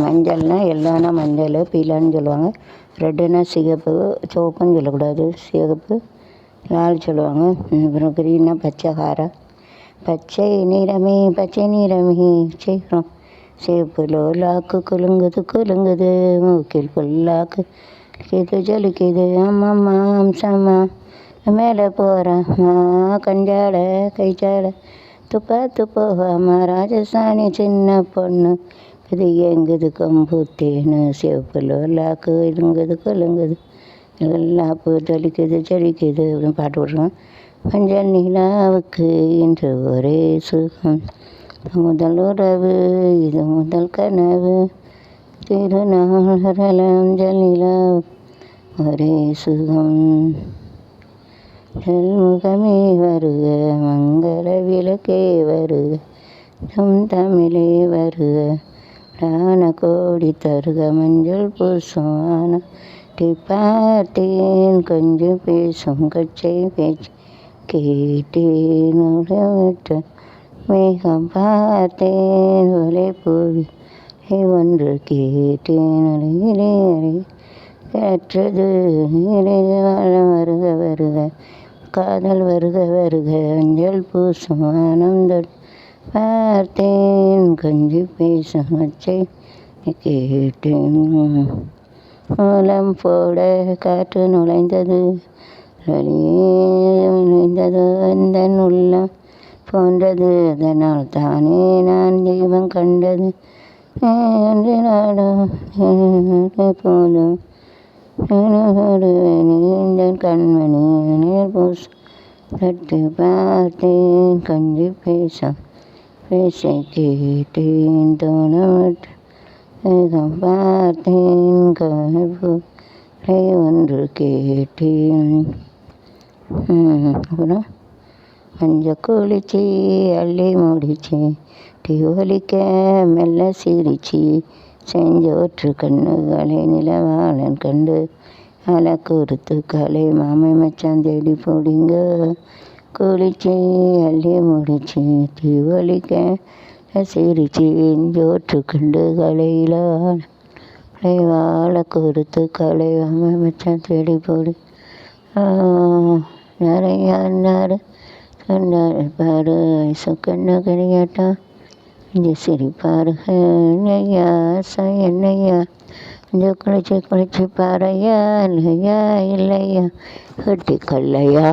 மஞ்சள்னா எல்லோனா மஞ்சள், பீலான்னு சொல்லுவாங்க. ரெட்டுன்னா சிகப்பு, சிவப்புன்னு சொல்லக்கூடாது, சிகப்பு, லால் சொல்லுவாங்க. அப்புறம் கிரீன்னா பச்சை காரா, பச்சை நிறமே சீக்கிரம் சேப்பு லோலாக்கு குலுங்குது குலுங்குது மூக்கில் புல்லாக்கு இது ஜொலிக்குது அம்மம்மா அம்சம்மா மேலே போகிறம்மா கஞ்சாட கைச்சாட துப்பாத்து போகாமா ராஜசாணி சின்ன பொண்ணு இது எங்குது கம்புத்தேன்னு சேப்பு லோலாக்கு இழுங்குது குலுங்குது எல்லாப்பு ஜொலிக்குது அப்படின்னு பாட்டு விட்ருவோம். மஞ்சள் நிலாவுக்கு இன்று ஒரே சுகம், முதல் உறவு இது முதல் கனவு, திருநாள் மஞ்சள் நிலாவுக்கு ஒரே சுகம். செல்முகமே வருக, மங்கள விளக்கே வருக, தமிழே வருக, பிராண கோடி தருக, மஞ்சள் பூசுவான பார்த்தேன் கொஞ்சம் பேசும் கச்சை பேச்சு கேட்டேன் விட்ட மேகம் பார்த்தேன் ஒலை பூவி ஒன்று கேட்டேன் அருகிலே கேட்டது வருக வருக காதல் வருக வருக அஞ்சல் பூசும் ஆனந்தம் பார்த்தேன் கொஞ்சி பேசும் அச்சை கேட்டேன். மூலம் போட காற்று நுழைந்தது நுழைந்தது அந்த உள்ளம் போன்றது, அதனால் தானே நான் தெய்வம் கண்டது அன்று நாடும் போதும் நீந்தன் கண்மணி நீர் பூச தட்டு பார்த்தேன் கஞ்சி பேச கேட்டேன் தோணவிட்டு மேகம் பார்த்தேன் கனவு ஒன்று கேட்டேன். அப்புறம் மஞ்சள் குளிச்சு அள்ளி முடிச்சு ஒலிக்க மெல்ல சிரிச்சு செஞ்சோற்று கண்ணுகளை நிலவாளன் கண்டு அலை குறுத்து கலை மாமை மச்சான் தேடி போடிங்க குளிச்சு அள்ளி முடிச்சு ஒலிக்க சிரிச்சு செஞ்சோற்று கண்டு கலையில் வாழ குறுத்து கலை மாமை மச்சான் தேடி போடி நிறையா சொன்னார் பாரு கண்ணு கனியாட்டா இங்கே சிரிப்பாரு என்னையா என்னையா இந்த குளிச்சு பாறையா இல்லையா கட்டி கல்லையா